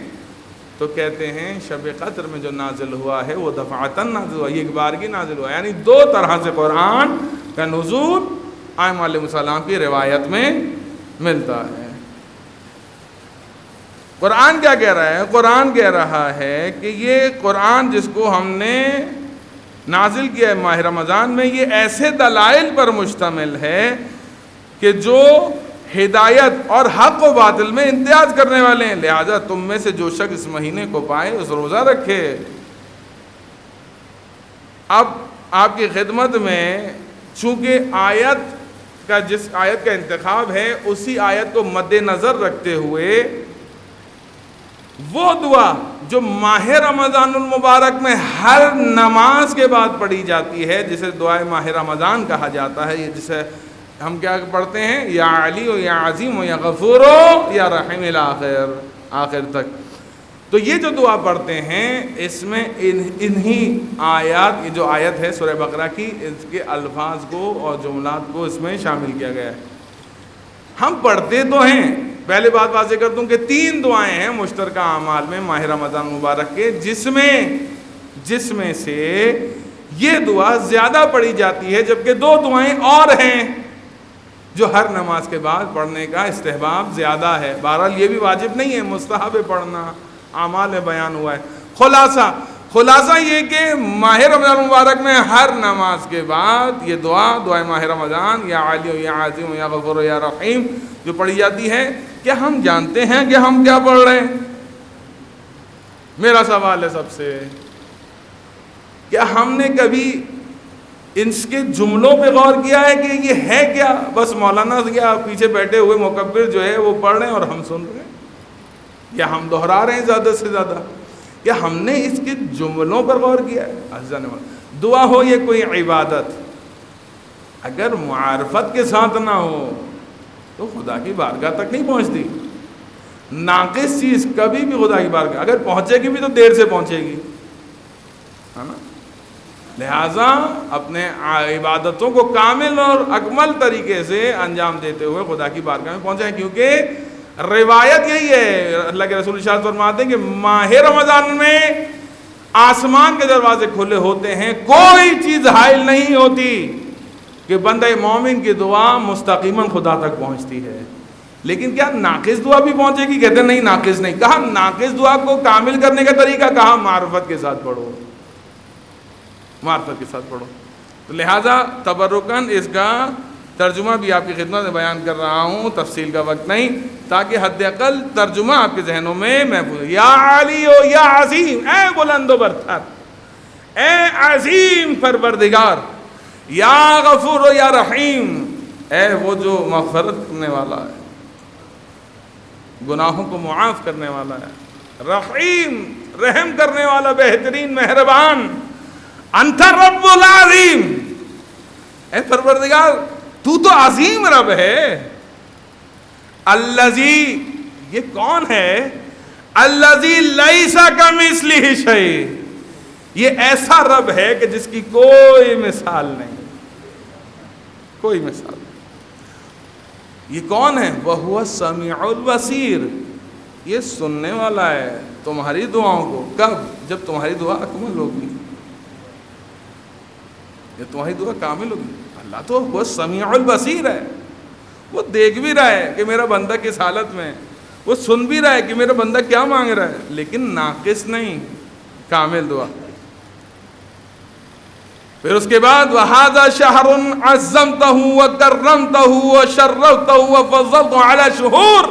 تو کہتے ہیں شب قدر میں جو نازل ہوا ہے وہ دفعتاً نازل ہوا، یہ ایک بارگی نازل ہوا. یعنی دو طرح سے قرآن کا نزول ائمہ علیہ السلام کی روایت میں ملتا ہے. قرآن کیا کہہ رہا ہے؟ قرآن کہہ رہا ہے کہ یہ قرآن جس کو ہم نے نازل کیا ہے ماہ رمضان میں، یہ ایسے دلائل پر مشتمل ہے کہ جو ہدایت اور حق و باطل میں امتیاز کرنے والے ہیں. لہذا تم میں سے جو شخص اس مہینے کو پائے اس روزہ رکھے. اب آپ کی خدمت میں چونکہ جس آیت کا انتخاب ہے اسی آیت کو مد نظر رکھتے ہوئے وہ دعا جو ماہ رمضان المبارک میں ہر نماز کے بعد پڑھی جاتی ہے، جسے دعائے ماہ رمضان کہا جاتا ہے، یہ جسے ہم کیا پڑھتے ہیں؟ یا علی و یا عظیم و یا غفور و یا رحیم الاخر، آخر تک. تو یہ جو دعا پڑھتے ہیں اس میں انہی آیات، یہ جو آیت ہے سورہ بقرہ کی، اس کے الفاظ کو اور جملات کو اس میں شامل کیا گیا ہے. ہم پڑھتے تو ہیں، پہلے بات واضح کر دوں کہ 3 دعائیں ہیں مشترکہ اعمال میں ماہ رمضان مبارک کے، جس میں سے یہ دعا زیادہ پڑھی جاتی ہے، جبکہ 2 دعائیں اور ہیں جو ہر نماز کے بعد پڑھنے کا استحباب زیادہ ہے. بہرحال یہ بھی واجب نہیں ہے، مستحب پڑھنا، اعمال میں بیان ہوا ہے. خلاصہ یہ کہ ماہ رمضان مبارک میں ہر نماز کے بعد یہ دعائے ماہ رمضان، یا علی و یا عظیم و یا غفور و یا رحیم جو پڑھی جاتی ہے. کیا ہم جانتے ہیں کہ ہم کیا پڑھ رہے ہیں؟ میرا سوال ہے سب سے، کیا ہم نے کبھی اس کے جملوں پہ غور کیا ہے کہ یہ ہے کیا؟ بس مولانا یا پیچھے بیٹھے ہوئے مکبر جو ہے وہ پڑھ رہے ہیں اور ہم سن رہے ہیں، یا ہم دہرا رہے ہیں زیادہ سے زیادہ؟ کیا ہم نے اس کے جملوں پر غور کیا ہے؟ دعا ہو یہ کوئی عبادت، اگر معرفت کے ساتھ نہ ہو تو خدا کی بارگاہ تک نہیں پہنچتی. ناقص چیز کبھی بھی خدا کی بارگاہ اگر پہنچے گی بھی تو دیر سے پہنچے گی، ہے نا؟ لہٰذا اپنے عبادتوں کو کامل اور اکمل طریقے سے انجام دیتے ہوئے خدا کی بارگاہ میں پہنچائیں، کیونکہ روایت یہی ہے، اللہ کے رسول ارشاد فرماتے ہیں کہ ماہ رمضان میں آسمان کے دروازے کھلے ہوتے ہیں، کوئی چیز حائل نہیں ہوتی کہ بندہ مومن کی دعا مستقیما خدا تک پہنچتی ہے. لیکن کیا ناقص دعا بھی پہنچے گی؟ کہتے ہیں نہیں، ناقص نہیں. کہا ناقص دعا کو کامل کرنے کا طریقہ، کہا معرفت کے ساتھ پڑھو، معرفت کے ساتھ پڑھو. تو لہٰذا تبرکاً اس کا ترجمہ بھی آپ کی خدمت میں بیان کر رہا ہوں، تفصیل کا وقت نہیں، تاکہ حد اقل ترجمہ آپ کے ذہنوں میں محفوظ. یا علی و یا عظیم، اے بلند و برتر، اے عظیم پروردگار، یا غفور و یا رحیم، اے وہ جو مغفرت کرنے والا ہے، گناہوں کو معاف کرنے والا ہے، رحیم رحم کرنے والا، بہترین مہربان، انت رب العظیم، اے پروردگار تو عظیم رب ہے. الذی، یہ کون ہے؟ الذی لیس کمثلہ شیء، یہ ایسا رب ہے کہ جس کی کوئی مثال نہیں، کوئی مثال نہیں. یہ کون ہے؟ وَهُوَ السَّمِيعُ الْبَصِيرُ، یہ سننے والا ہے تمہاری دعاؤں کو. کب؟ جب تمہاری دعا اکمل ہوگی، جب تمہاری دعا کامل ہوگی. اللہ تو وہ سمیع البصیر ہے، وہ دیکھ بھی رہا ہے کہ میرا بندہ کس حالت میں ہے، وہ سن بھی رہا ہے کہ میرا بندہ کیا مانگ رہا ہے، لیکن ناقص نہیں، کامل دعا. پھر اس کے بعد وَهَذَا شَهْرٌ عَظَّمْتَهُ وَكَرَّمْتَهُ وَشَرَّفْتَهُ وَفَضَّلْتَهُ عَلَى شُهُورٍ.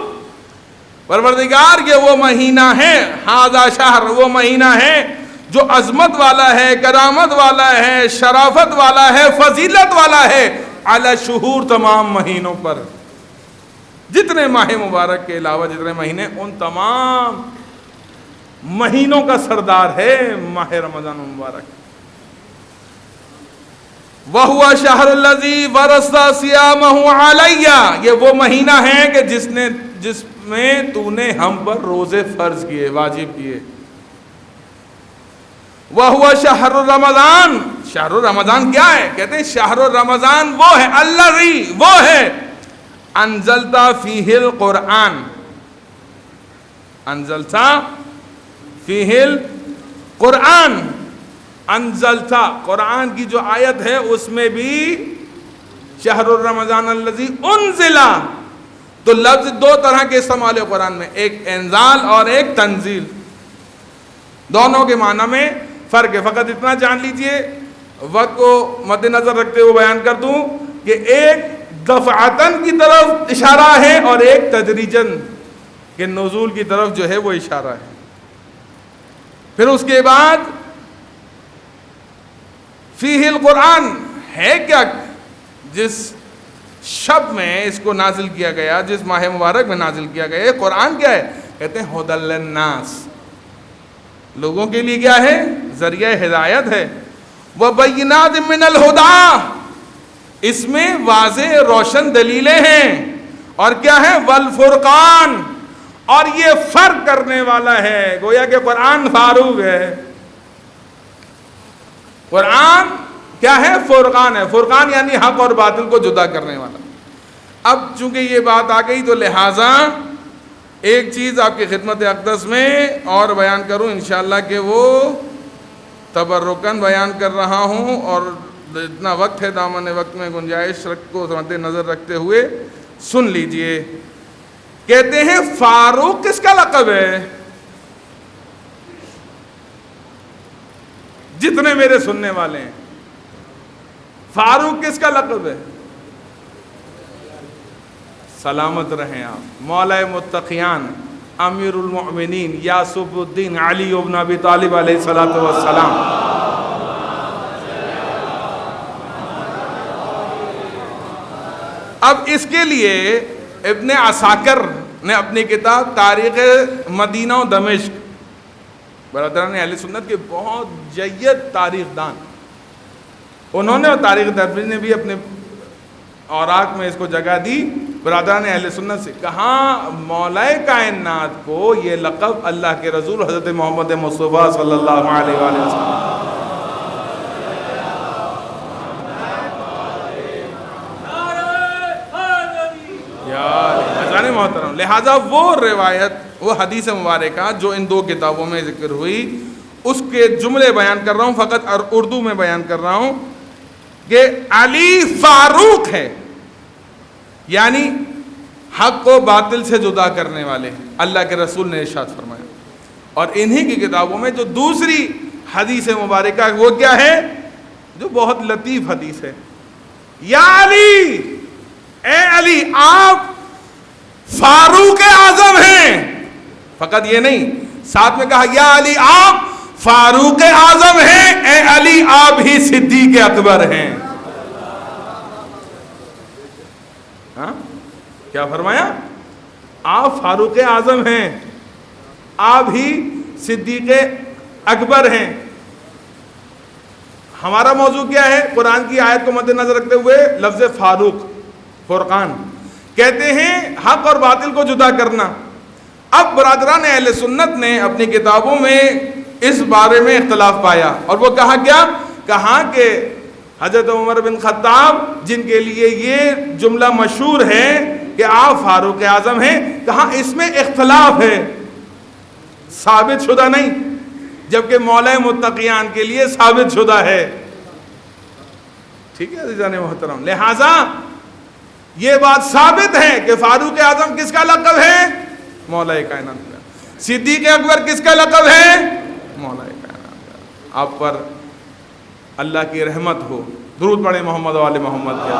پروردگار یہ وہ مہینہ ہے، هَذَا شَهْر، وہ مہینہ ہے جو عظمت والا ہے، کرامت والا ہے، شرافت والا ہے، فضیلت والا ہے، علی شہور، تمام مہینوں پر. جتنے ماہ مبارک کے علاوہ جتنے مہینے، ان تمام مہینوں کا سردار ہے ماہ رمضان المبارک. وَهُوَ شَهْرُ الَّذِي فَرَضَ صِيَامَهُ عَلَيَّ، یہ وہ مہینہ ہے کہ جس میں تو نے ہم پر روزے فرض کیے، واجب کیے۔ وَهُوَ شَهْرُ رمضان، شہر رمضان کیا ہے؟ کہتے ہیں شہر رمضان وہ ہے، الذی وہ ہے، انزلت فیہ القرآن، انزلت فیہ القرآن، انزلت قرآن کی جو آیت ہے اس میں بھی شہر رمضان الذی انزل، تو لفظ دو طرح کے استعمال ہے قرآن میں، ایک انزال اور ایک تنزیل، دونوں کے معنی میں فرق ہے۔ فقط اتنا جان لیجئے، وقت کو مد نظر رکھتے ہوئے بیان کر دوں کہ ایک دفعتاً کی طرف اشارہ ہے اور ایک تدریجاً کہ نزول کی طرف جو ہے وہ اشارہ ہے۔ پھر اس کے بعد فیہ القرآن ہے کیا؟ جس شب میں اس کو نازل کیا گیا، جس ماہ مبارک میں نازل کیا گیا، یہ قرآن کیا ہے؟ کہتے ہیں ھدی للناس، لوگوں کے لیے کیا ہے؟ ذریعہ ہدایت ہے۔ وبینات من الہدی، اس میں واضح روشن دلیلیں ہیں، اور کیا ہے؟ والفرقان، اور یہ فرق کرنے والا ہے، گویا کہ قرآن فاروق ہے، قرآن کیا ہے؟ فرقان ہے، فرقان یعنی حق اور باطل کو جدا کرنے والا۔ اب چونکہ یہ بات آ گئی تو لہٰذا ایک چیز آپ کی خدمت اقدس میں اور بیان کروں انشاءاللہ کہ وہ تبرکاً بیان کر رہا ہوں، اور اتنا وقت ہے دامن وقت میں گنجائش کو مد نظر رکھتے ہوئے سن لیجئے۔ کہتے ہیں فاروق کس کا لقب ہے؟ جتنے میرے سننے والے ہیں، فاروق کس کا لقب ہے؟ سلامت رہیں آپ، مولا متقیان امیر المؤمنین یاسف الدین علی ابن ابی طالب علیہ السلام۔ اب اس کے لیے ابن عساکر نے اپنی کتاب تاریخ مدینہ و دمشق، برادران اہل سنت کے بہت جید تاریخ دان، انہوں نے اور تاریخ دربی نے بھی اپنے اوراق میں اس کو جگہ دی، برادران اہل سنت سے کہاں مولا کائنات کو یہ لقب اللہ کے رسول حضرت محمد مصطفیٰ صلی اللہ علیہ وآلہ وسلم، محترم، لہذا وہ روایت، وہ حدیث مبارکہ جو ان دو کتابوں میں ذکر ہوئی، اس کے جملے بیان کر رہا ہوں، فقط اردو میں بیان کر رہا ہوں کہ علی فاروق ہے، یعنی حق کو باطل سے جدا کرنے والے، اللہ کے رسول نے ارشاد فرمایا۔ اور انہی کی کتابوں میں جو دوسری حدیث مبارکہ وہ کیا ہے؟ جو بہت لطیف حدیث ہے، یا علی، اے علی آپ فاروق اعظم ہیں، فقط یہ نہیں، ساتھ میں کہا یا علی آپ فاروق اعظم ہیں، اے علی آپ ہی صدیق اکبر ہیں۔ ہاں کیا فرمایا؟ آپ فاروق اعظم ہیں، آپ ہی صدیق اکبر ہیں۔ ہمارا موضوع کیا ہے؟ قرآن کی آیت کو مد نظر رکھتے ہوئے لفظ فاروق، فرقان، کہتے ہیں حق اور باطل کو جدا کرنا۔ اب برادران اہل سنت نے اپنی کتابوں میں اس بارے میں اختلاف پایا، اور وہ کہا کیا؟ کہا کہ حضرت عمر بن خطاب جن کے لیے یہ جملہ مشہور ہے کہ آپ فاروق اعظم ہیں، کہا اس میں اختلاف ہے، ثابت شدہ نہیں، جبکہ مولا متقیان کے لیے ثابت شدہ ہے۔ ٹھیک ہے عزیزان محترم، لہٰذا یہ بات ثابت ہے کہ فاروق اعظم کس کا لقب ہے؟ مولا کائنات کا۔ صدیق اکبر کس کا لقب ہے؟ مولا کائنات کا۔ آپ پر اللہ کی رحمت ہو، درود پڑھیں محمد و آل محمد کے۔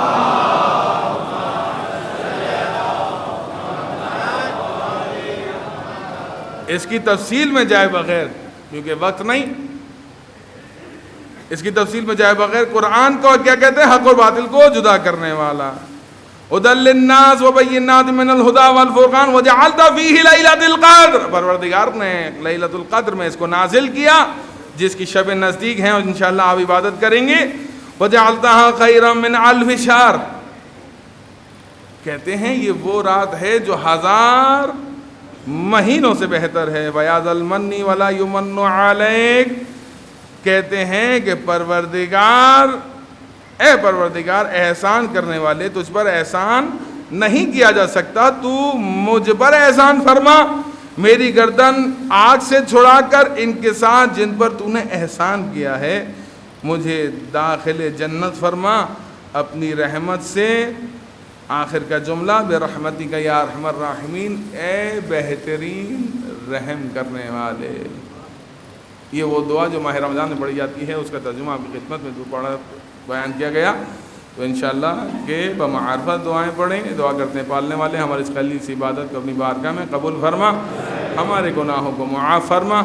اس کی تفصیل میں جائے بغیر، کیونکہ وقت نہیں، اس کی تفصیل میں جائے بغیر قرآن کو کیا کہتے ہیں؟ حق اور باطل کو جدا کرنے والا۔ ھدی للناس وبینات من الہدی والفرقان وجعلت فیہ لیلۃ القدر، پروردگار نے لیلۃ القدر میں اس کو نازل کیا، جس کی شب نزدیک ہیں، اور انشاءاللہ آپ عبادت کریں گے۔ وجعلتہا خیرا من الف شہر، کہتے ہیں یہ وہ رات ہے جو 1000 مہینوں سے بہتر ہے۔ وَيَا ذَا الْمَنِّ وَلَا يُمَنُّ عَلَيْكَ، کہتے ہیں کہ اے پروردگار احسان کرنے والے، تجھ پر احسان نہیں کیا جا سکتا، تو مجھ پر احسان فرما، میری گردن آگ سے چھڑا کر ان کے ساتھ جن پر تو نے احسان کیا ہے مجھے داخل جنت فرما اپنی رحمت سے۔ آخر کا جملہ برحمتک یا ارحم الراحمین، اے بہترین رحم کرنے والے۔ یہ وہ دعا جو ماہ رمضان میں پڑھی جاتی ہے، اس کا ترجمہ آپ کی خدمت میں بیان کیا گیا۔ تو انشاءاللہ کہ بمعرفت دعائیں پڑھیں، دعا کرتے ہیں پالنے والے ہماری اس خلیل سی عبادت کو اپنی بارگاہ میں قبول فرما، ہمارے گناہوں کو معاف فرما،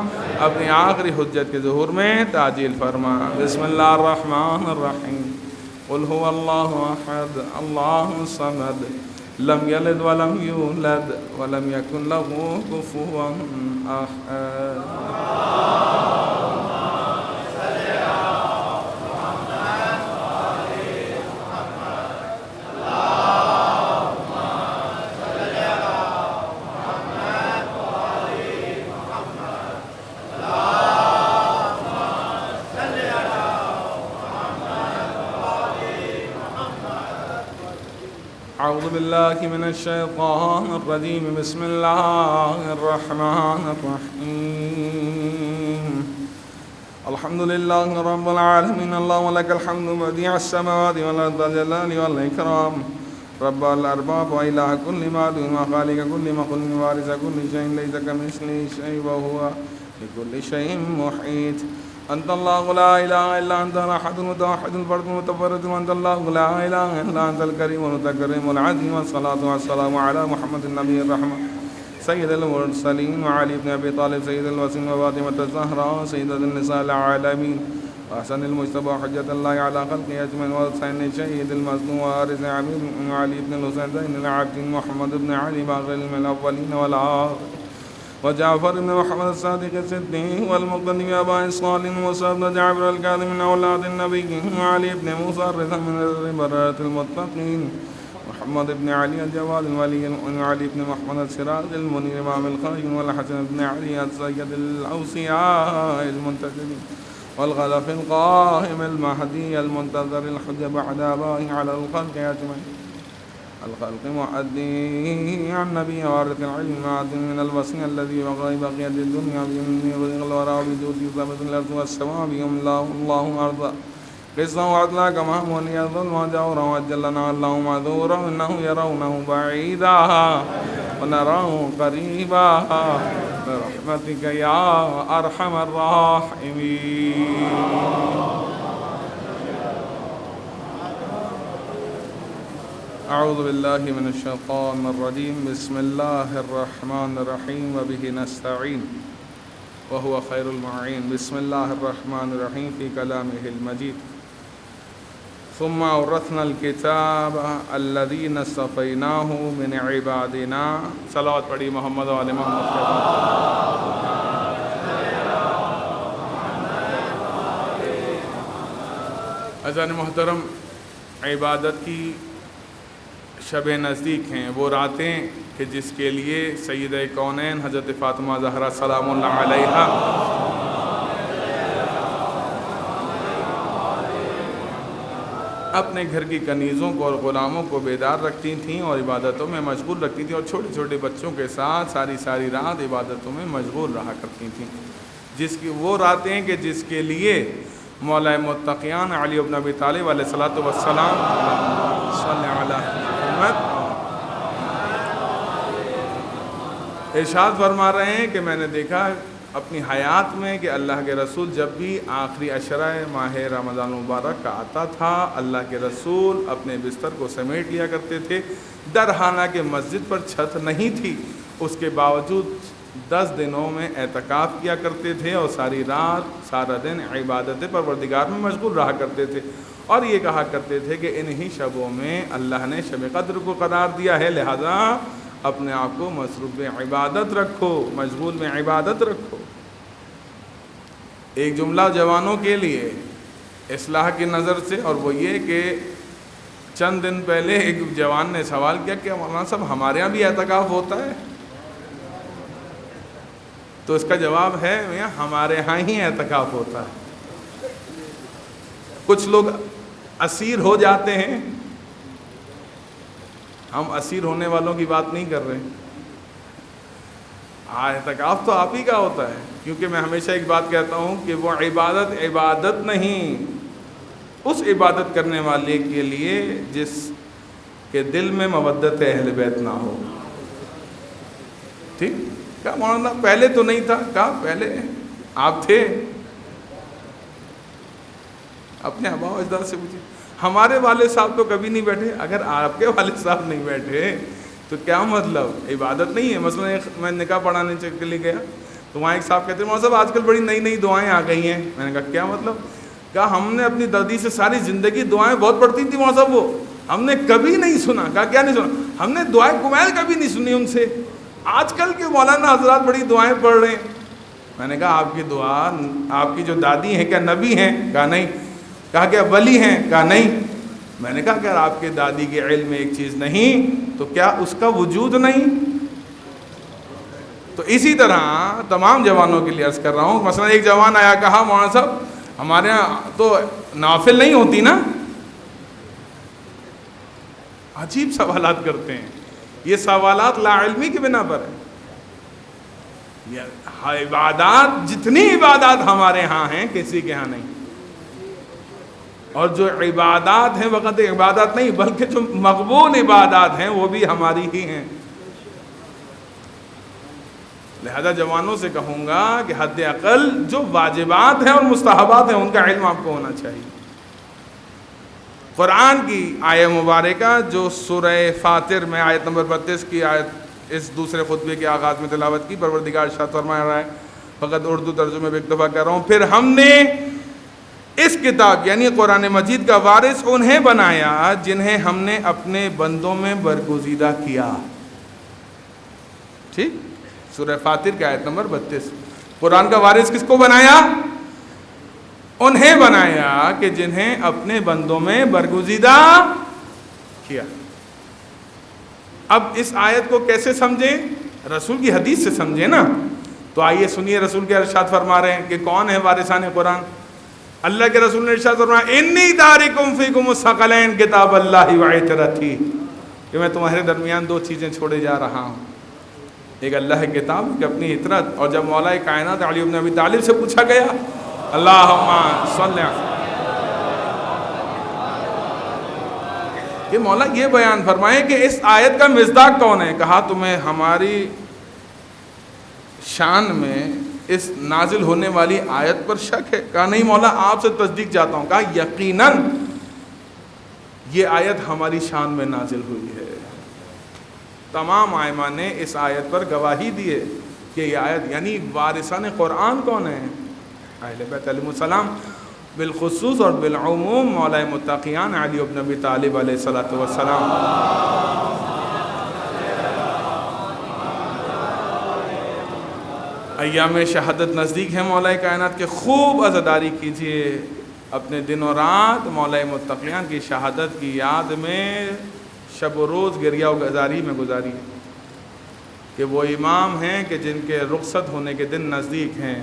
اپنی آخری حجت کے ظہور میں تعجیل فرما۔ بسم اللہ الرحمن الرحیم، قل هو اللہ احد اللہ الصمد لم یلد ولم یولد ولم یکن له کفوا احد۔ اعوذ باللہ من الشیطان الرجیم، بسم اللہ الرحمن الرحیم، الحمدللہ رب العالمین، اللہم لک الحمد بدیع السماوات والارض ذا الجلال والاکرام، رب الارباب والہ کل معلوم وخالق کل مخلوق وارث کل شیء لیس کمثلہ شیء وہو بکل شیء محیط۔ انت اللہ لا الہ الا انت الاحد المتوحد الفرد المتفرد، انت اللہ لا الہ الا انت الکریم المتکرم العظیم، والصلاة والسلام علی محمد النبی الرحمہ سید المرسلین وعلی ابن ابی طالب سید الوسیم وفاطمۃ الزہراء سیدۃ النساء العالمین وحسن المجتبی حجۃ اللہ علی خلقہ اجمعین، والحسین شہید المظلوم وارث امیر علی ابن الحسین زین العابدین محمد ابن علی باقر الاولین والآخرین، وجعفر بن محمد الصادق الصدیق والمقتدی بآباء الصالحین، ومصعب بن جعفر الكاظم من اولاد النبی، وعلی ابن موسیٰ الرضا من بررة المتقین، محمد بن علی الجواد الولی، وعلی بن محمد السراج المنیر امام الخالقین، والحسن بن علی السید الاوصیاء المنتجبین، والغلف القائم المہدی المنتظر الحجة بعد آبائه على الخلق اجمعین، الخلق معدي عن نبي وارث العلم معدن من الوصن الذي وغيب بقية الدنيا بيمني وغير الوراء بجود ثبت الأرض والسماء بيملاه الله أرضا قصة وعدلا كما هوني الظلم وجورا وجلنا الله معذورا إنه يرونه بعيدا ونراه قريبا برحمتك يا أرحم الراحمين۔ اعوذ باللہ من الشیطان الرجیم، بسم اللہ الرحمن الرحیم، وبہ نستعین وہو خیر المعین۔ بسم اللہ الرحمن الرحیم فی کلامہ المجید، ثم اورثنا الکتاب الذین اصطفیناہ من عبادنا۔ صلوات پڑھی محمد و آل محمد۔ عزیزان محترم، عبادت کی شب نزدیک ہیں، وہ راتیں کہ جس کے لیے سیدہ کونین حضرت فاطمہ زہرا سلام اللہ علیہا اپنے گھر کی کنیزوں کو اور غلاموں کو بیدار رکھتی تھیں اور عبادتوں میں مشغول رکھتی تھیں، اور چھوٹے چھوٹے بچوں کے ساتھ ساری رات عبادتوں میں مشغول رہا کرتی تھیں۔ وہ راتیں کہ جس کے لیے مولا متقیان علی بن ابی طالب علیہ الصلوۃ والسلام صلی علی محمد ارشاد فرما رہے ہیں کہ میں نے دیکھا اپنی حیات میں کہ اللہ کے رسول جب بھی آخری عشرہ ماہ رمضان المبارک کا آتا تھا، اللہ کے رسول اپنے بستر کو سمیٹ لیا کرتے تھے۔ درحالہ کہ مسجد پر چھت نہیں تھی، اس کے باوجود 10 دنوں میں اعتکاف کیا کرتے تھے اور ساری رات سارا دن عبادت پروردگار میں مشغول رہا کرتے تھے، اور یہ کہا کرتے تھے کہ انہی شبوں میں اللہ نے شب قدر کو قرار دیا ہے، لہذا اپنے آپ کو مصروف عبادت رکھو، مشغول میں عبادت رکھو۔ ایک جملہ جوانوں کے لیے اصلاح کی نظر سے، اور وہ یہ کہ چند دن پہلے ایک جوان نے سوال کیا کہ مولانا صاحب ہمارے ہاں بھی اعتکاف ہوتا ہے؟ تو اس کا جواب ہے میاں ہمارے ہاں ہی اعتکاف ہوتا ہے. کچھ لوگ اسیر ہو جاتے ہیں، ہم اسیر ہونے والوں کی بات نہیں کر رہے. اعتکاف تو آپ ہی کا ہوتا ہے، کیونکہ میں ہمیشہ ایک بات کہتا ہوں کہ وہ عبادت نہیں اس عبادت کرنے والے کے لیے جس کے دل میں مودت اہل بیت نہ ہو. ٹھیک؟ کہا مولانا پہلے تو نہیں تھا. کہا پہلے آپ تھے. اپنے آباء و اجداد سے پوچھیے. ہمارے والد صاحب تو کبھی نہیں بیٹھے. اگر آپ کے والد صاحب نہیں بیٹھے تو کیا مطلب؟ عبادت نہیں ہے. مثلا میں نکاح پڑھانے کے لیے گیا تو وہاں ایک صاحب کہتے ہیں مولانا صاحب آج کل بڑی نئی نئی دعائیں آ گئی ہیں. میں نے کہا کیا مطلب؟ کہا ہم نے اپنی دادی سے ساری زندگی دعائیں بہت پڑھتی تھی مولانا صاحب، وہ ہم نے کبھی نہیں سنا. کہا کیا نہیں سنا؟ ہم نے دعائیں کمیل کبھی نہیں سنی ان سے. آج کل کے مولانا حضرات بڑی دعائیں پڑھ رہے ہیں. میں نے کہا آپ کی دعا، آپ کی جو دادی ہیں کیا نبی ہیں؟ کہا نہیں. کہا کیا ولی ہیں؟ کہا نہیں. میں نے کہا اگر آپ کے دادی کے علم میں ایک چیز نہیں تو کیا اس کا وجود نہیں؟ تو اسی طرح تمام جوانوں کے لیے عرض کر رہا ہوں. مثلا ایک جوان آیا، کہا مولانا صاحب ہمارے ہاں تو نوافل نہیں ہوتی نا. عجیب سوالات کرتے ہیں. یہ سوالات لا علمی کی بنا پر ہے. عبادات، جتنی عبادات ہمارے ہاں ہیں کسی کے ہاں نہیں. اور جو عبادات ہیں وقت عبادات نہیں بلکہ جو مقبول عبادات ہیں وہ بھی ہماری ہی ہیں. لہذا جوانوں سے کہوں گا کہ حد اقل جو واجبات ہیں اور مستحبات ہیں ان کا علم آپ کو ہونا چاہیے. قرآن کی آیہ مبارکہ جو سورہ فاطر میں آیت نمبر 32 کی آیت اس دوسرے خطبے کے آغاز میں تلاوت کی، پروردگار ارشاد فرما رہا ہے، فقط اردو ترجمے میں اکتفا کر رہا ہوں، پھر ہم نے اس کتاب یعنی قرآن مجید کا وارث انہیں بنایا جنہیں ہم نے اپنے بندوں میں برگزیدہ کیا. ٹھیک؟ سورہ فاطر کی آیت نمبر 32. قرآن کا وارث کس کو بنایا؟ انہیں بنایا کہ جنہیں اپنے بندوں میں برگزیدہ کیا. اب اس آیت کو کیسے سمجھیں؟ رسول کی حدیث سے سمجھیں نا. تو آئیے سنیے رسول کے ارشاد فرما رہے ہیں کہ کون ہے وارثان قرآن. اللہ کے رسول نے ارشاد فرمایا انی تارکم فیکم الثقلین کتاب اللہ و عترتی، کہ میں تمہارے درمیان دو چیزیں چھوڑے جا رہا ہوں، ایک اللہ کی کتاب، ایک اپنی عطرت. اور جب مولا کائنات علی بن ابی طالب سے پوچھا گیا اللہم صلی کہ مولا یہ بیان فرمائے کہ اس آیت کا مصداق کون ہے؟ کہا تمہیں ہماری شان میں اس نازل ہونے والی آیت پر شک ہے؟ کہا نہیں مولا آپ سے تصدیق چاہتا ہوں. کہا یقیناً یہ آیت ہماری شان میں نازل ہوئی ہے. تمام ائمہ نے اس آیت پر گواہی دی ہے کہ یہ آیت یعنی وارثان قرآن کون ہیں؟ اہل بیت علیہ السلام، بالخصوص اور بالعموم مولا متقیان علی بن ابی طالب علیہ الصلوۃ والسلام. ایام شہادت نزدیک ہے مولا کائنات کے، خوب عزاداری کیجیے. اپنے دن و رات مولا متقیان کی شہادت کی یاد میں شب و روز گریہ و گزاری میں گزاری کہ وہ امام ہیں کہ جن کے رخصت ہونے کے دن نزدیک ہیں،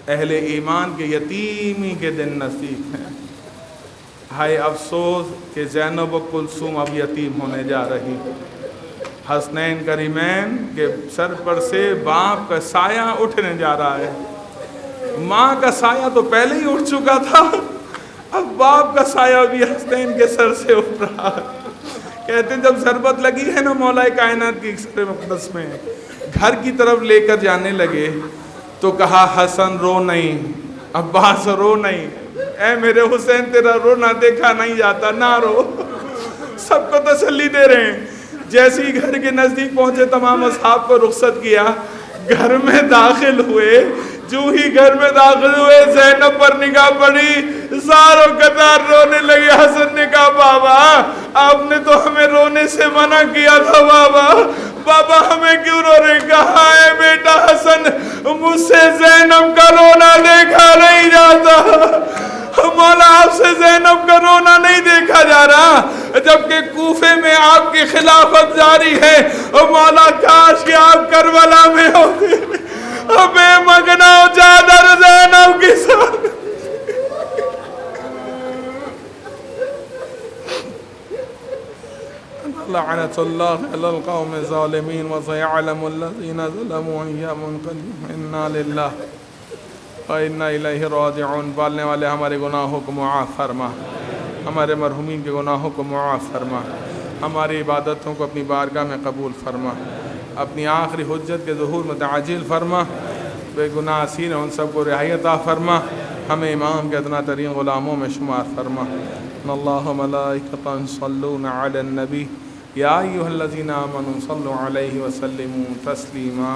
اہل ایمان کے یتیمی کے دن نزدیک ہیں. ہائے افسوس کہ زینب و کلثوم اب یتیم ہونے جا رہی. حسنین کریمین کے سر پر سے باپ کا سایہ اٹھنے جا رہا ہے. ماں کا سایہ تو پہلے ہی اٹھ چکا تھا، اب باپ کا سایہ بھی حسنین کے سر سے اٹھ رہا ہے. کہتے ہیں جب ضربت لگی ہے نا مولا کائنات کی سر مقدس میں، گھر کی طرف لے کر جانے لگے تو کہا حسن رو نہیں، عباس رو نہیں، اے میرے حسین تیرا رونا دیکھا نہیں جاتا، نہ رو. سب کو تسلی دے رہے ہیں. جیسے ہی گھر کے نزدیک پہنچے تمام اصحاب کو رخصت کیا، گھر میں داخل ہوئے. جو ہی گھر میں داخل ہوئے زینب پر نگاہ پڑی، ساروں قطار رونے لگے. حسن نے کہا بابا آپ نے تو ہمیں رونے سے منع کیا تھا، بابا ہمیں کیوں رو رہے؟ کہا ہے بیٹا حسن مجھ سے زینب کا رونا دیکھا نہیں جاتا. مولا آپ سے زینب کا رونا نہیں دیکھا جا رہا، جبکہ کوفے میں آپ کی خلافت جاری ہے. مولا کاش کہ آپ کربلا میں ہوتے، لعنة الله على القوم الظالمين وسيعلم الذين ظلموا أي منقلب إنا لله وإنا إليه راجعون. پالنے والے ہمارے گناہوں کو معاف فرما، ہمارے مرحومین کے گناہوں کو معاف فرما، ہماری عبادتوں کو اپنی بارگاہ میں قبول فرما، اپنی آخری حجت کے ظہور میں تعجیل فرما، بے گناہ اسیر ان سب کو رہائی عطا فرما، ہمیں امام کے ادنا ترین غلاموں میں شمار فرما. ان اللہ ملائکۃ یصلون علی النبی یا ایھا الذین آمنوا صلوا علیہ وسلموا تسلیما.